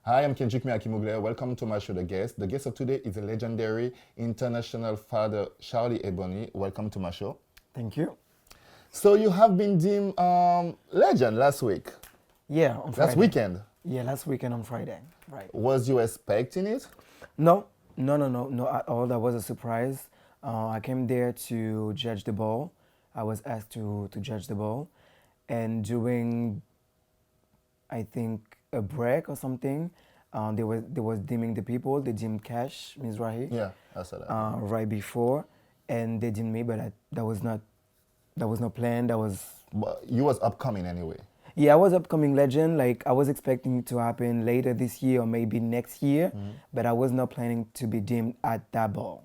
Hi, I'm Kendrick MUGLER. Welcome to my show, The Guest. The guest of today is a legendary international father, Charly Ebony. Welcome to my show. Thank you. So you have been deemed legend last week, Yeah, on Friday. last weekend. Yeah, last weekend on Friday. Right. Was you expecting it? No, at all. That was a surprise. I came there to judge the ball. I was asked to judge the ball. And during, I think, a break or something, they was dimming the people. They dimmed Cash, Mizrahi, Yeah, I saw that. right before. And they dimmed me, but that was not planned. But you was upcoming anyway. Yeah, I was upcoming legend. Like I was expecting it to happen later this year or maybe next year, but I was not planning to be deemed at that ball.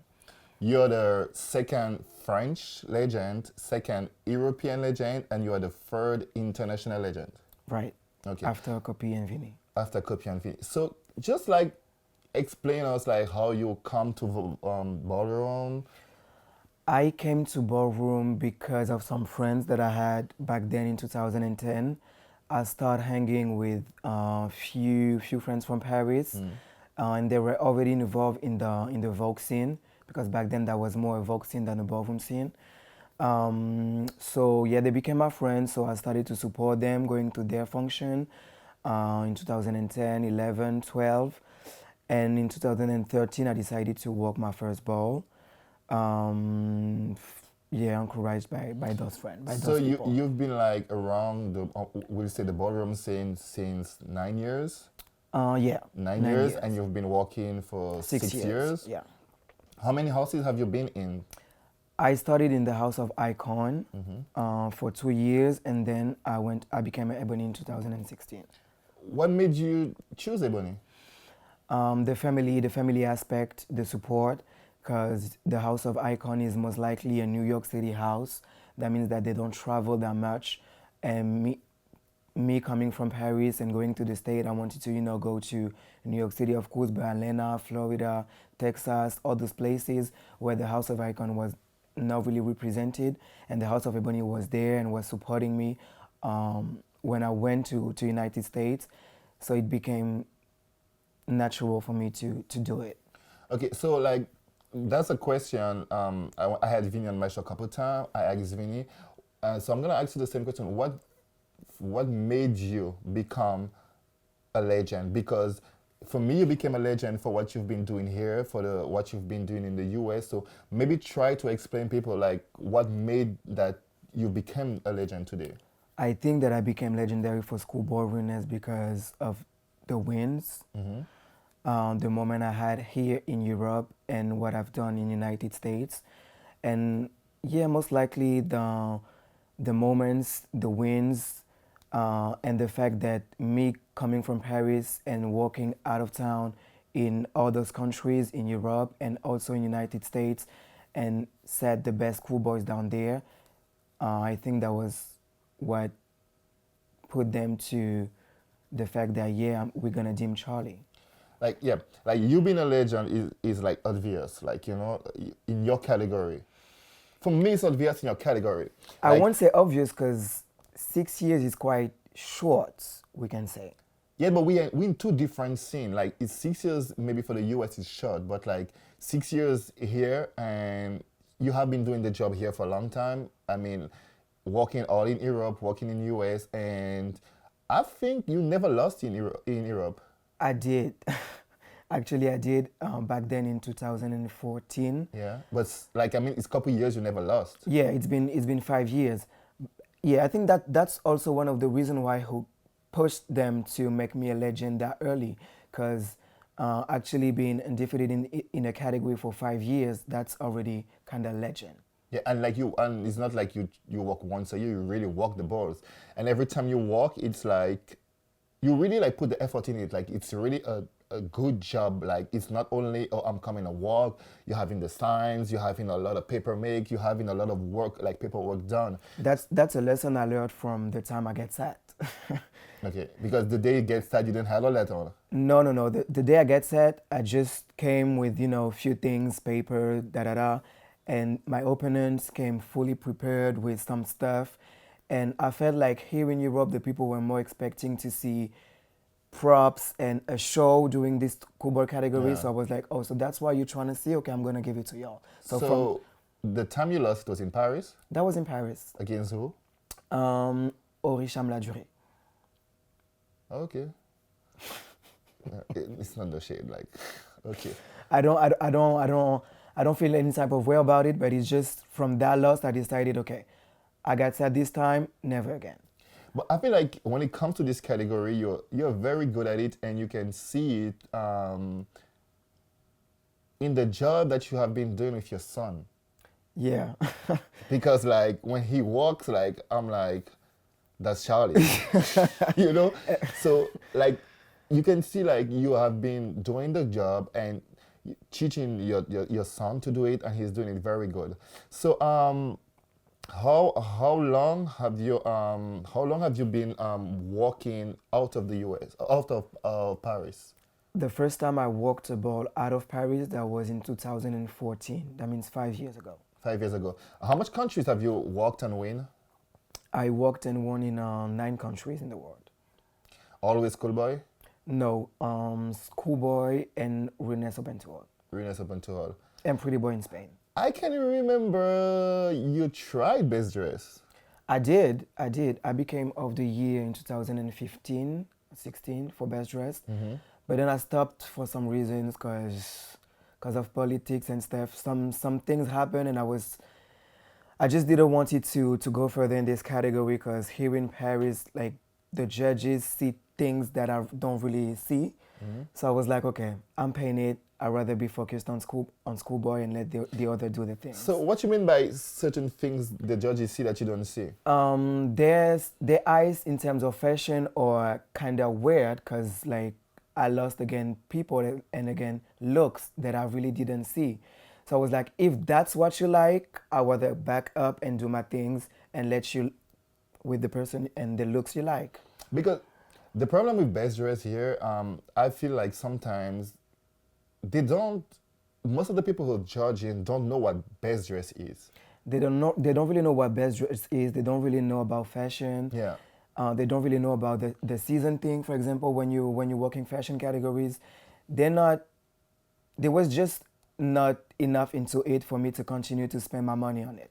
You're the second French legend, second European legend, and you are the third international legend. Right. Okay. After Copy and Vinny. After Copy and Fee. So just like explain us like how you come to ballroom. I came to ballroom because of some friends that I had back then in 2010. I started hanging with few friends from Paris, and they were already involved in the Vogue scene because back then that was more a Vogue scene than a ballroom scene. So yeah, they became my friends. So I started to support them, going to their function in 2010, 11, 12, and in 2013 I decided to work my first ball. Yeah, encouraged by those friends, by So those people. you've been like around the we'll say the ballroom scene since 9 years. Yeah, 9 years, and you've been working for 6 years. Yeah. How many houses have you been in? I started in the House of Icon for 2 years, and then I became an Ebony in 2016. What made you choose Ebony? The family aspect, the support, because the House of Icon is most likely a New York City house. That means that they don't travel that much. And me coming from Paris and going to the state, I wanted to, go to New York City, of course, but Atlanta, Florida, Texas, all those places where the House of Icon was not really represented. And the House of Ebony was there and was supporting me when I went to United States. So it became natural for me to do it. Okay, so like that's a question. I had Vinny on my show a couple of times. I asked Vinny, so I'm gonna ask you the same question. What made you become a legend? Because for me, you became a legend for what you've been doing here, for what you've been doing in the US. So maybe try to explain people like what made that you became a legend today. I think that I became legendary for schoolboy winners because of the wins, the moment I had here in Europe and what I've done in United States. And yeah, most likely the moments, the wins, and the fact that me coming from Paris and walking out of town in all those countries in Europe and also in United States and set the best schoolboys down there, I think that was what put them to the fact that yeah, we're gonna deem Charlie. Like yeah, like you being a legend is like obvious, like in your category. For me, it's obvious in your category. I Like won't say obvious because 6 years is quite short, we can say. yeah, but we in two different scenes. Like it's 6 years maybe for the US is short, but like 6 years here and you have been doing the job here for a long time. I mean, working all in Europe, working in US, and I think you never lost in Europe. I did. Actually, I did back then in 2014. Yeah, but like I mean, it's a couple years you never lost. Yeah, it's been 5 years. Yeah, I think that's also one of the reasons why who pushed them to make me a legend that early, because actually being undefeated in a category for 5 years, that's already kind of legend. Yeah, and like and it's not like you walk once a year. You really walk the balls, and every time you walk, it's like you really like put the effort in it. Like it's really a good job. Like it's not only oh I'm coming to walk. You're having the signs. You're having a lot of paper make. You're having a lot of work like paperwork done. That's a lesson I learned from the time I get set. Okay, because the day you get started, you didn't have all that on. No. The day I get set, I just came with, a few things, paper, da da da. And my opponents came fully prepared with some stuff. And I felt like here in Europe, the people were more expecting to see props and a show doing this schoolboy category. Yeah. So I was like, oh, so that's why you're trying to see? Okay, I'm gonna give it to y'all. So from So the time you lost was in Paris that was in Paris. against who? Orisham La Durée. Okay. It's not the shade, like, okay. I don't feel any type of way about it, but it's just from that loss I decided, okay, I got sad this time, never again. But I feel like when it comes to this category, you're very good at it, and you can see it in the job that you have been doing with your son. Yeah. Because like when he walks, like I'm like, that's Charlie, you know. So like you can see like you have been doing the job and teaching your son to do it, and he's doing it very good. So how long have you been walking out of the U.S. out of Paris? The first time I walked a ball out of Paris, that was in 2014. That means 5 years ago. 5 years ago. How much countries have you walked and win? I walked and won in 9 countries in the world. Always schoolboy? No, Schoolboy and Rennes Open Tour. Rennes Open Tour. And Pretty Boy in Spain. I can remember you tried best dress. I did. I became of the year in 2015, 16 for best dressed. Mm-hmm. But then I stopped for some reasons because of politics and stuff. Some things happened and I just didn't want it to go further in this category because here in Paris, like the judges see things that I don't really see. Mm-hmm. So I was like, okay, I'm paying it. I'd rather be focused on schoolboy and let the other do the things. So what you mean by certain things the judges see that you don't see? Their eyes in terms of fashion are kind of weird because like I lost again people and again looks that I really didn't see. So I was like, if that's what you like, I'd rather back up and do my things and let you with the person and the looks you like. Because the problem with best dress here, I feel like sometimes most of the people who are judging don't know what best dress is. They don't really know what best dress is. They don't really know about fashion. Yeah. They don't really know about the season thing. For example, when you work in fashion categories, there was just not enough into it for me to continue to spend my money on it.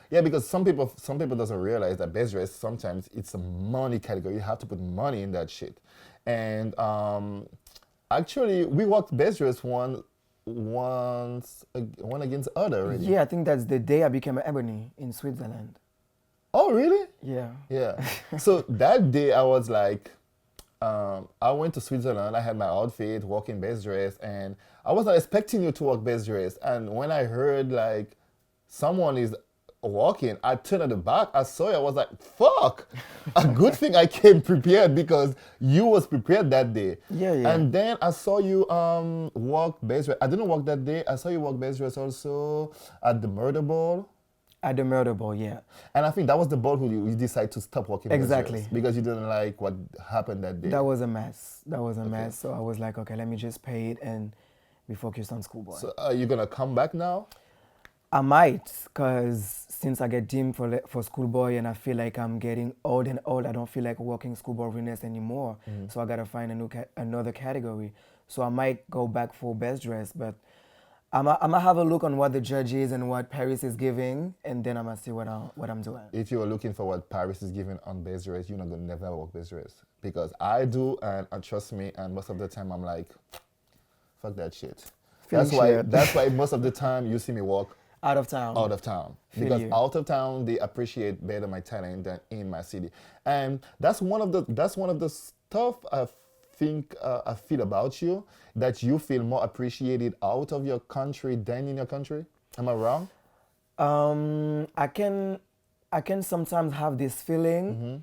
Yeah, because some people doesn't realize that best dress sometimes it's a money category. You have to put money in that shit. And actually, we walked best dress one against other already. Yeah, I think that's the day I became an Ebony in Switzerland. Oh, really? Yeah. Yeah. So that day I was like, I went to Switzerland. I had my outfit, walking best dress, and I was not expecting you to walk best dress. And when I heard like someone is walking, I turned at the back. I saw you. I was like, "Fuck!" A good thing I came prepared because you was prepared that day. Yeah, yeah. And then I saw you walk best dress. I didn't walk that day. I saw you walk best dress also at the Murder Ball. At the Murder Ball, yeah. And I think that was the ball who you decided to stop walking best Exactly. dress because you didn't like what happened that day. That was a mess. So I was like, okay, let me just pay it and be focused on schoolboy. So are you gonna come back now? I might, because since I get deemed for schoolboy and I feel like I'm getting old and old, I don't feel like working schoolboy Rennes anymore. Mm-hmm. So I gotta find another category. So I might go back for best dress, but I'm gonna have a look on what the judge is and what Paris is giving, and then I'm gonna see what I'm doing. If you are looking for what Paris is giving on best dress, you're not gonna never walk best dress because I do, and trust me. And most of the time, I'm like, fuck that shit. That's why most of the time you see me walk out of town. Because out of town they appreciate better my talent than in my city, and that's one of the stuff I feel about you, that you feel more appreciated out of your country than in your country. Am I wrong? I can sometimes have this feeling, mm-hmm.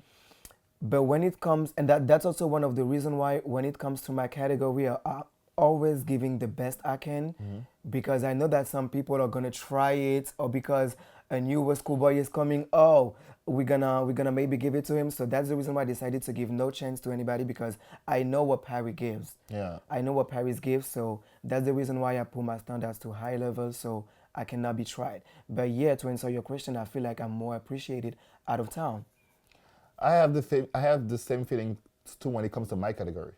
But when it comes, and that's also one of the reasons why when it comes to my category, I'm always giving the best I can, mm-hmm. Because I know that some people are gonna try it, or because a new schoolboy is coming, we're gonna maybe give it to him. So that's the reason why I decided to give no chance to anybody, because I know what Paris gives. Yeah. I know what Paris gives, so that's the reason why I put my standards to high levels so I cannot be tried. But yeah, to answer your question, I feel like I'm more appreciated out of town. I have the same feeling too when it comes to my category.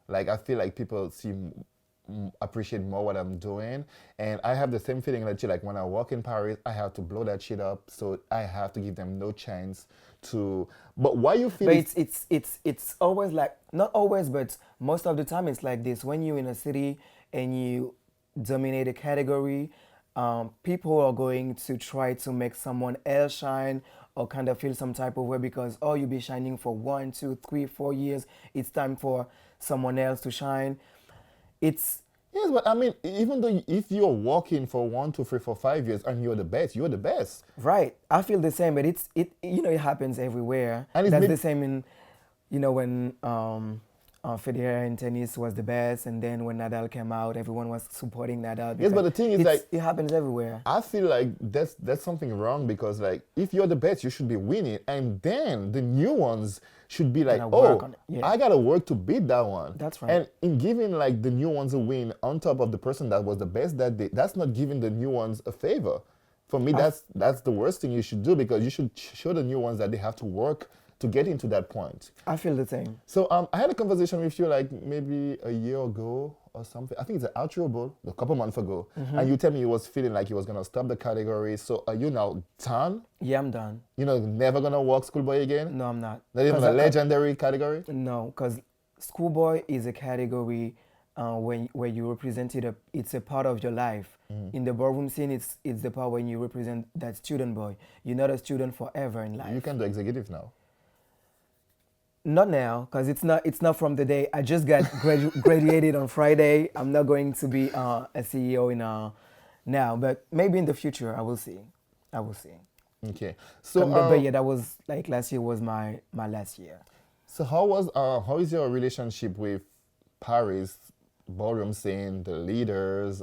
Like I feel like people appreciate more what I'm doing, and I have the same feeling that you like when I walk in Paris, I have to blow that shit up, so I have to give them no chance to. But why you feel But it's always like, not always, but most of the time it's like this. When you're in a city and you dominate a category, people are going to try to make someone else shine or kind of feel some type of way because, oh, you'll be shining for 1, 2, 3, 4 years. It's time for someone else to shine. It's Yes, but I mean, even though if you're working for 1, 2, 3, 4, 5 years and you're the best, you're the best. right. I feel the same, but it happens everywhere. And it's That's maybe, the same in, when Federer in tennis was the best, and then when Nadal came out, everyone was supporting Nadal. yes, but Because the thing is like it happens everywhere. I feel like that's something wrong because like if you're the best, you should be winning, and then the new ones should be like, Gotta work oh, on it. Yeah. I gotta work to beat that one. That's right. And in giving like the new ones a win on top of the person that was the best that day, that's not giving the new ones a favor. For me, that's the worst thing you should do because you should show the new ones that they have to work to get into that point. I feel the same. So I had a conversation with you like maybe a year ago or something. I think it's an outro bowl a couple months ago, and you tell me you was feeling like you was gonna stop the category. So are you now done? Yeah, I'm done. You know, never gonna walk schoolboy again? No, I'm not. Not even 'Cause a legendary category? No, because schoolboy is a category where you represented it's a part of your life. In the ballroom scene, it's the part when you represent that student boy. You're not a student forever in life. You can do executive now. Not now, because it's not from the day I just got graduated on Friday. I'm not going to be a CEO in now, but maybe in the future I will see. I will see. Okay. So But yeah, that was like last year was my last year. so how is your relationship with Paris ballroom scene, the leaders?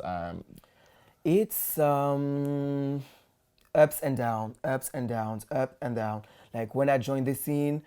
It's ups and downs, ups and downs, up and down. Like when I joined the scene,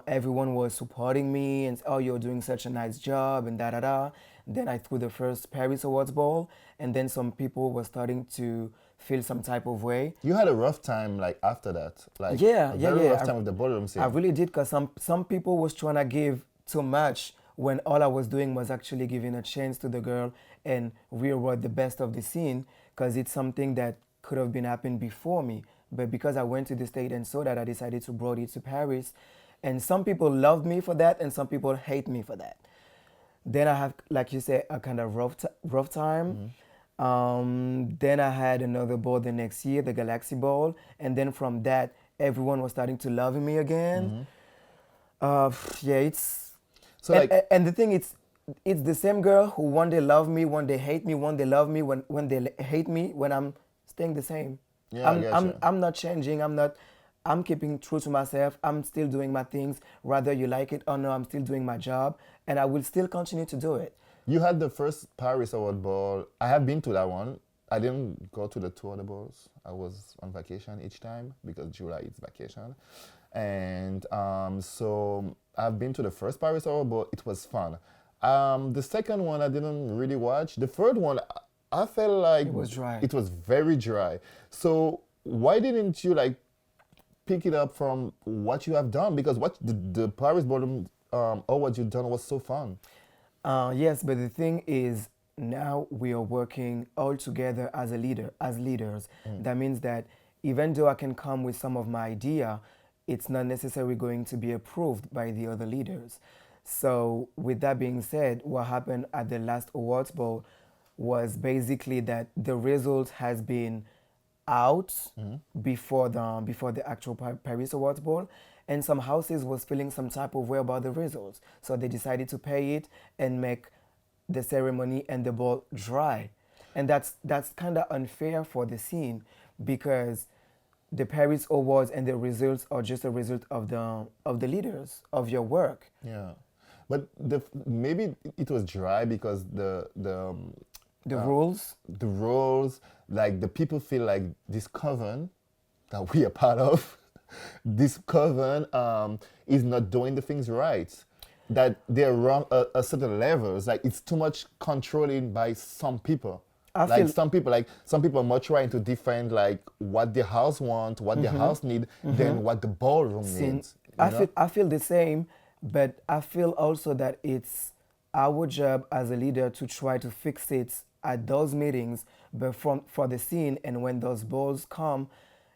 everyone was supporting me and, oh, you're doing such a nice job and da da da. Then I threw the first Paris Awards ball, and then some people were starting to feel some type of way. You had a rough time like after that, like Yeah, a yeah, very yeah. rough time with the ballroom scene. I really did, because some people was trying to give too much when all I was doing was actually giving a chance to the girl, and we were the best of the scene, because it's something that could have been happened before me. But because I went to the state and saw that, I decided to brought it to Paris. And some people love me for that, and some people hate me for that. Then I have, like you said, a kind of rough time. Then I had another ball the next year, the Galaxy Ball, and then from that, everyone was starting to love me again. Yeah, it's So and the thing it's the same girl who one day love me, one day hate me, one day love me, when they hate me, when I'm staying the same. Yeah, I get you. I'm not changing. I'm keeping true to myself. I'm still doing my things. Whether you like it or not, I'm still doing my job, and I will still continue to do it. You had the first Paris Award Ball. I have been to that one. I didn't go to the two other balls. I was on vacation each time because July is vacation. And so I've been to the first Paris Award Ball. It was fun. The second one I didn't really watch. The third one, I felt like It was dry. It was very dry. So why didn't you like pick it up from what you have done? Because what the Paris Ballroom or what you've done was so fun. Yes, but the thing is, now we are working all together as leaders. That means that even though I can come with some of my idea, it's not necessarily going to be approved by the other leaders. So with that being said, what happened at the last awards ball was basically that the result has been out before the actual Paris Awards Ball, and some houses was feeling some type of way about the results, so they decided to pay it and make the ceremony and the ball dry, and that's kind of unfair for the scene, because the Paris Awards and the results are just a result of the leaders of your work. Yeah, but maybe it was dry because the rules. the roles, like the people feel like this coven that we are part of, this coven is not doing the things right. That they're wrong at certain levels. Like it's too much controlling by some people. Some people are more trying to defend like what the house want, what the house need, than what the ballroom needs. I feel the same, but I feel also that it's our job as a leader to try to fix it at those meetings, but for the scene, and when those balls come,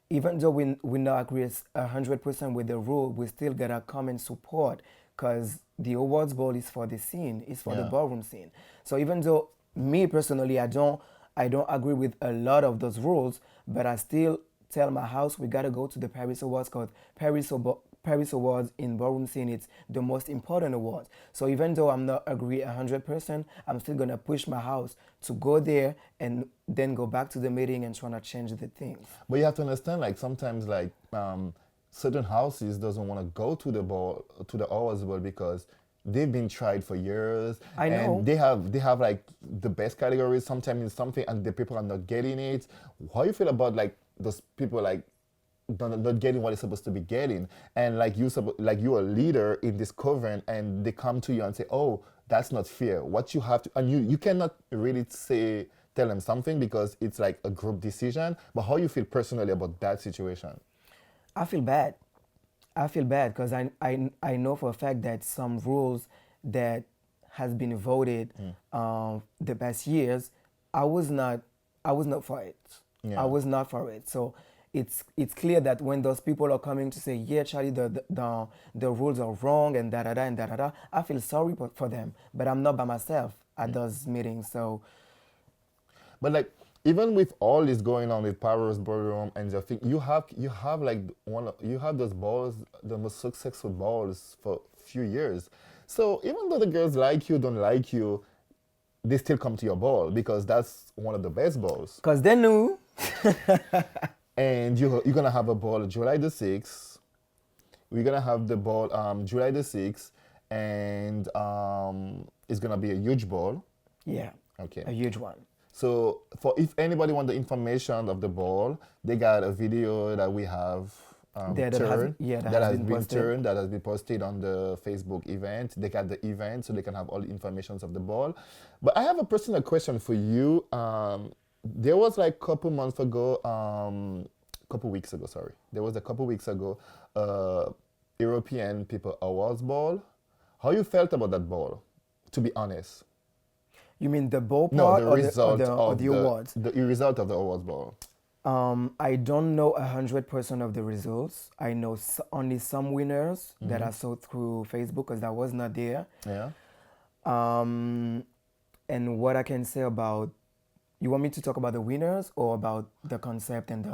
even though we not agree 100% with the rule, we still gotta come and support, because the awards ball is for the scene, it's for the Yeah. ballroom scene. So even though me personally, I don't agree with a lot of those rules, but I still tell my house we gotta go to the Paris Awards, because Paris Awards in ballroom scene, it's the most important awards. So even though I'm not agree 100%, I'm still gonna push my house to go there and then go back to the meeting and trying to change the things. But you have to understand, like sometimes, like certain houses doesn't want to go to the ball, to the awards ball, because they've been tried for years, I know. and they have like the best categories. Sometimes in something, and the people are not getting it. How you feel about like those people like not getting what they're supposed to be getting, and like like you're a leader in this coven, and they come to you and say, "Oh, that's not fair." What you have to, and you cannot really tell them something, because it's like a group decision. But how you feel personally about that situation? I feel bad. I feel bad because I know for a fact that some rules that has been voted the past years, I was not for it. Yeah. I was not for it. So it's clear that when those people are coming to say, yeah, Charlie, the rules are wrong and da da da and da da da, I feel sorry for them. But I'm not by myself at those meetings. So But like, even with all this going on with Paris Ballroom and the thing, you have like you have those balls, the most successful balls for few years. So even though the girls like you, don't like you, they still come to your ball, because that's one of the best balls. because they knew. And you're gonna have a ball July the 6th. We're gonna have the ball July the 6th, and it's gonna be a huge ball. Yeah, Okay. a huge one. So for if anybody want the information of the ball, they got a video that we have Yeah, that has- turned, yeah, that that has has been been posted. turned, that has been posted on the Facebook event. They got the event, so they can have all the informations of the ball. But I have a personal question for you. There was like couple months ago, couple weeks ago, sorry. There was a couple weeks ago, European People Awards ball. How you felt about that ball, to be honest? You mean the ball No, part the or result or of the awards? the result of the awards ball. I don't know 100% of the results. I know only some winners that I saw through Facebook because I was not there. Yeah. And what I can say about, you want me to talk about the winners or about the concept and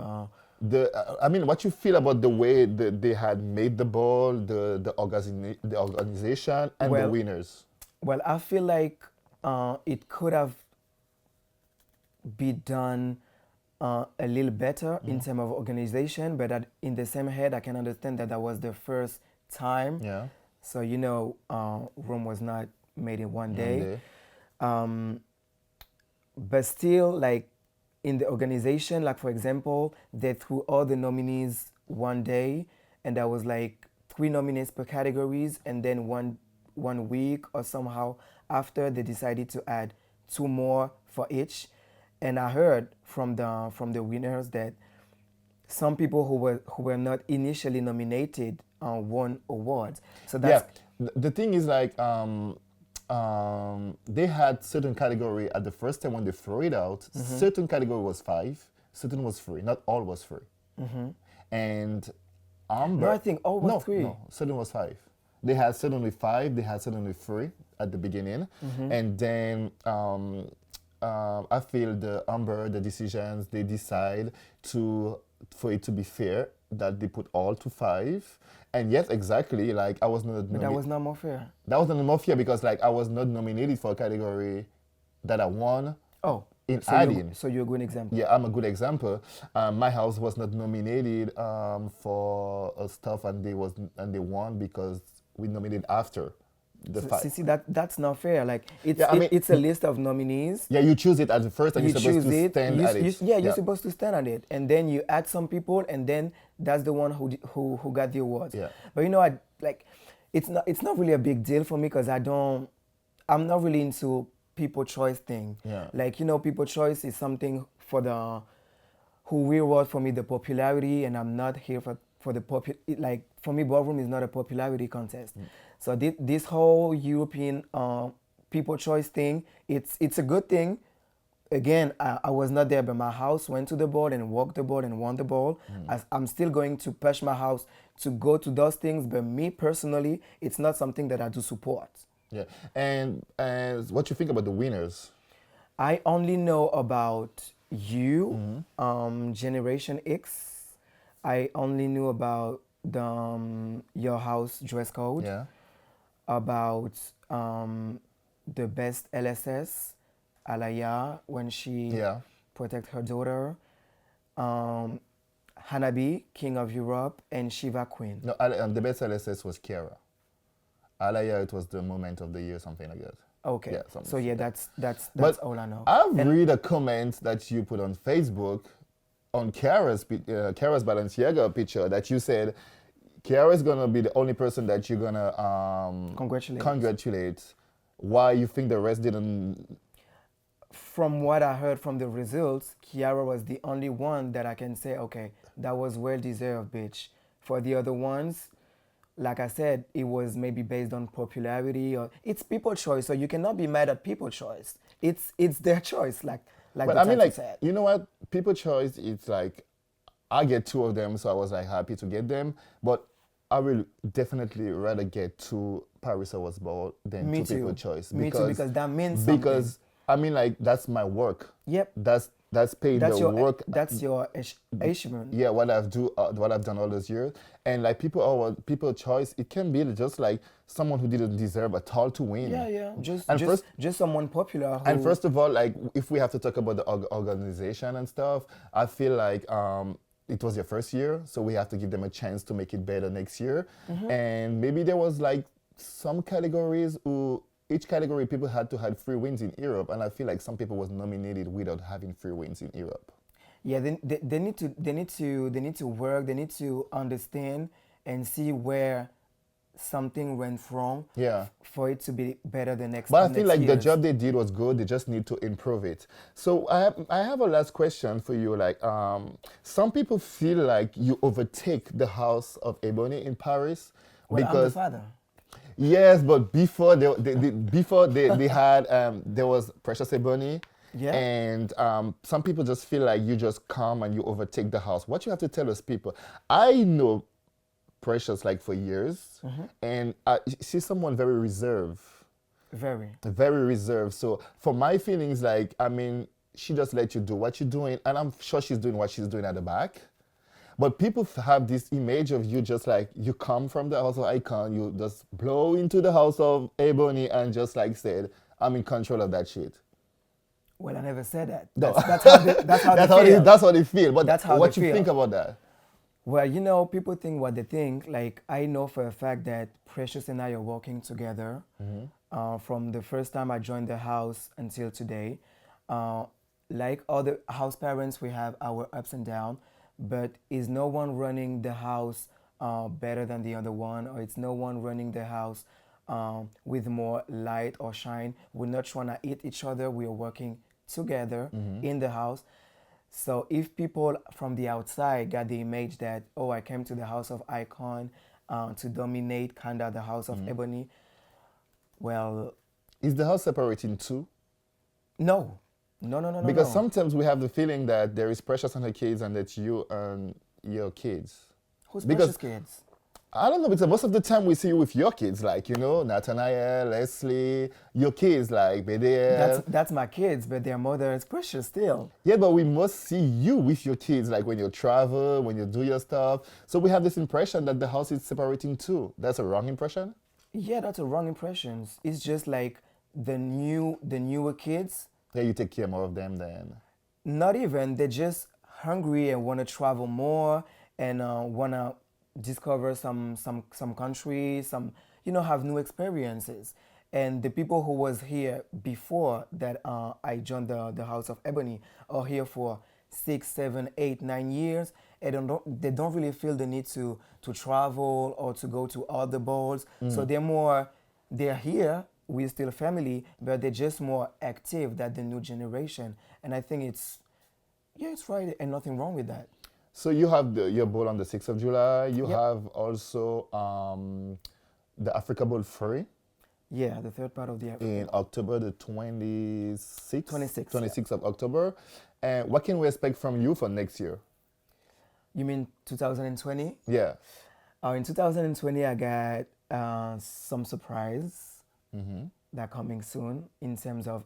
I mean, what you feel about the way that they had made the ball, the organization, and the Well, winners. well, I feel like it could have been done a little better in terms of organization, but in the same head, I can understand that was the first time. Yeah. So, Rome was not made in one day. day. But still, like in the organization, like for example, they threw all the nominees one day, and there was like 3 nominees per categories, and then one week or somehow after they decided to add 2 more for each. And I heard from the winners that some people who were not initially nominated won awards. So that's The thing is like they had certain category at the first time when they threw it out. Certain category was 5, certain was 3. Not all was 3. And Amber. No, I think all was 3. No, certain was 5. They had certainly 5. They had certainly 3 at the beginning, and then I feel the decisions they decide for it to be fair that they put all to 5, and yes, exactly, like I was not. But that was not more fair. That was not more fair because like I was not nominated for a category that I won. Oh, in so adding. So you're a good example. Yeah, I'm a good example. My house was not nominated for stuff, and they won because we nominated after the So, fight. see that's not fair. Like it's Yeah, I mean- it's a list of nominees. Yeah, you choose it at the first, and You you're supposed choose to it. stand at it. You're supposed to stand at it, and then you add some people, and then that's the one who got the awards. Yeah. But it's not really a big deal for me because I'm not really into people choice thing. Yeah. Like people choice is something for the who reward for me the popularity, and I'm not here for the like for me ballroom is not a popularity contest. So this whole European people choice thing. It's a good thing. Again, I was not there, but my house went to the ball and walked the ball and won the ball. I'm still going to push my house to go to those things, but me personally, it's not something that I do support. Yeah. And what you think about the winners? I only know about you, Generation X. I only knew about your house dress code, Yeah. about the best LSS, Alaya, when she Yeah. protect her daughter, Hanabi, King of Europe, and Shiva Queen. No, the best LSS was Kiara. Alaya, it was the moment of the year, something like that. Okay, Yeah, something so yeah, like that. that's But all I know. I've read a comment that you put on Facebook on Kiara's Balenciaga picture that you said Kiara's gonna be the only person that you're gonna congratulate. Why you think the rest didn't? From what I heard from the results, Kiara was the only one that I can say, okay, that was well deserved, bitch. For the other ones, like I said, it was maybe based on popularity or it's people choice, so you cannot be mad at people choice. It's their choice, like But the I mean, title like, said. you know what? People choice. It's like I get two of them, so I was like happy to get them. But I will definitely rather get two Paris Awards ball than Me two too. people choice. Me too, because that means something. Because I mean, like, that's my work. Yep. That's paid That's the your work. that's your achievement. Yeah, what I've done all those years, and like people choice. It can be just like someone who didn't deserve at all to win. Yeah. And Just someone popular who, And first of all, like if we have to talk about the organization and stuff, I feel like it was your first year, so we have to give them a chance to make it better next year. And maybe there was like some categories who each category people had to have 3 wins in Europe, and I feel like some people was nominated without having 3 wins in Europe. yeah, they need to work, they need to understand and see where something went wrong. Yeah. For it to be better the next. But I feel next like the years. job they did was good. They just need to improve it. So I have a last question for you. Like, some people feel like you overtake the House of Ebony in Paris Well, I'm the because father. yes, but before they had there was Precious Ebony. Yeah. And some people just feel like you just come and you overtake the house. What you have to tell us people? I know Precious like for years, and she's someone very reserved. Very reserved. So for my feelings, like, I mean, she just let you do what you're doing, and I'm sure she's doing what she's doing at the back. But people have this image of you just like, you come from the House of Icon, you just blow into the House of Ebony and just like said, I'm in control of that shit. Well, I never said that. No. That's how they feel. That's how they feel. But That's how what they you feel. think about that? Well, you know, people think what they think. Like, I know for a fact that Precious and I are working together from the first time I joined the house until today. Like other house parents, we have our ups and downs, but is no one running the house better than the other one, or it's no one running the house with more light or shine. We're not trying to eat each other. We are working together in the house. So if people from the outside got the image that, oh, I came to the House of Icon to dominate kind of the House of Ebony, well... Is the house separating too? No. Because sometimes we have the feeling that there is Precious and her kids and that you and your kids. Who's Because Precious kids? I don't know, because most of the time we see you with your kids, like, you know, Nathaniel, Leslie, your kids, like, Bedea. That's my kids, but their mother is Precious still. Yeah, but we must see you with your kids, like when you travel, when you do your stuff. So we have this impression that the house is separating too. That's a wrong impression? Yeah, that's a wrong impression. It's just like the newer kids. Yeah, you take care more of them then. Not even. They're just hungry and want to travel more and want to discover some countries, have new experiences. And the people who was here before that I joined the House of Ebony are here for 6, 7, 8, 9 years, and they don't really feel the need to travel or to go to other balls. So they're here. We're still family, but they're just more active than the new generation. And I think it's right and nothing wrong with that. So you have your ball on the 6th of July. You have also the Africa Bowl free. Yeah, the third part of the Africa. in October the 26th? 26th, 26th of October. And what can we expect from you for next year? You mean 2020? Yeah. In 2020, I got some surprise Mm-hmm. that coming soon in terms of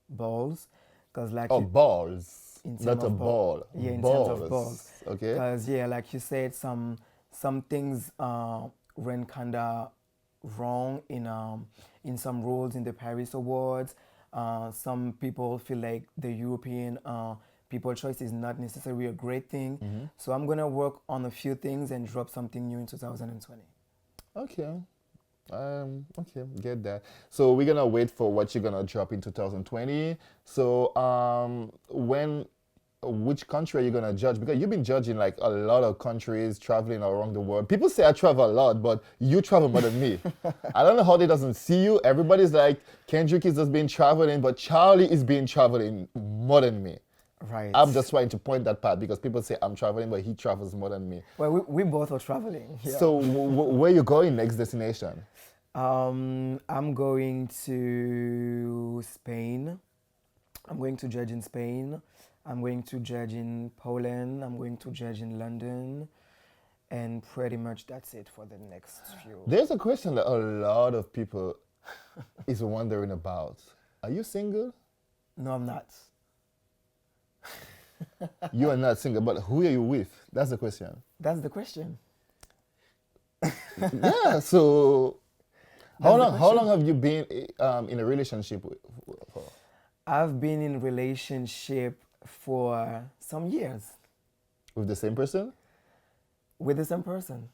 balls, because like Oh, you, balls. in terms Not a of ball. yeah, in balls. terms of balls, Okay. because yeah, like you said, some things went kinda wrong in some roles in the Paris Awards. Some people feel like the European people choice is not necessarily a great thing. Mm-hmm. So I'm gonna work on a few things and drop something new in 2020. Okay. Okay, get that. So we're gonna wait for what you're gonna drop in 2020. So which country are you gonna judge? Because you've been judging like a lot of countries, traveling around the world. People say I travel a lot, but you travel more than me. I don't know how they doesn't see you. Everybody's like Kendrick is just been traveling, but Charlie is being traveling more than me. Right. I'm just trying to point that part because people say I'm traveling, but he travels more than me. Well, we both are traveling. Yeah. So where you going next destination? I'm going to Spain. I'm going to judge in Spain. I'm going to judge in Poland. I'm going to judge in London. And pretty much that's it for the next few. There's a question that a lot of people is wondering about. Are you single? No, I'm not. You are not single, but who are you with? That's the question. That's the question. Yeah, so That's the how question. long have you been in a relationship for? I've been in relationship for some years With the same person? with the same person.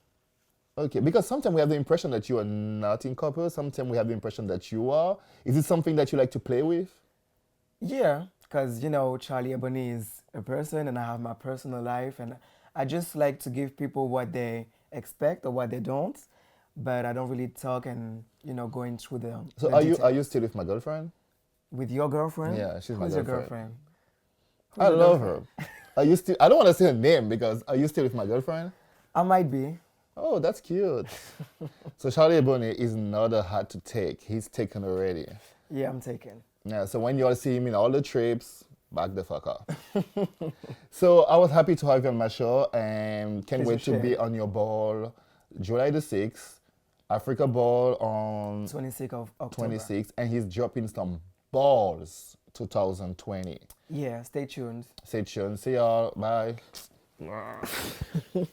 Okay, because sometimes we have the impression that you are not in couple. Sometimes we have the impression that you are. Is it something that you like to play with? Yeah, because you know, Charly Ebony is a person and I have my personal life, and I just like to give people what they expect or what they don't, but I don't really talk and you know going through So the are you details. still with my girlfriend? With your girlfriend? Yeah, she's my Who's your girlfriend. girlfriend? Who's I your love girlfriend? her. Are you still? I don't want to say her name because are you still with my girlfriend? I might be. Oh, that's cute. So Charlie Ebony is not a hard to take. He's taken already. Yeah, I'm taken. Yeah. So when you all see him in all the trips, back the fuck up. So I was happy to have you on my show and can't Pleasure wait to be shared. on your ball, July the 6th, Africa Ball on 26th of October. 26th, and he's dropping some balls 2020. Yeah, stay tuned. Stay tuned. See y'all. Bye. Oui.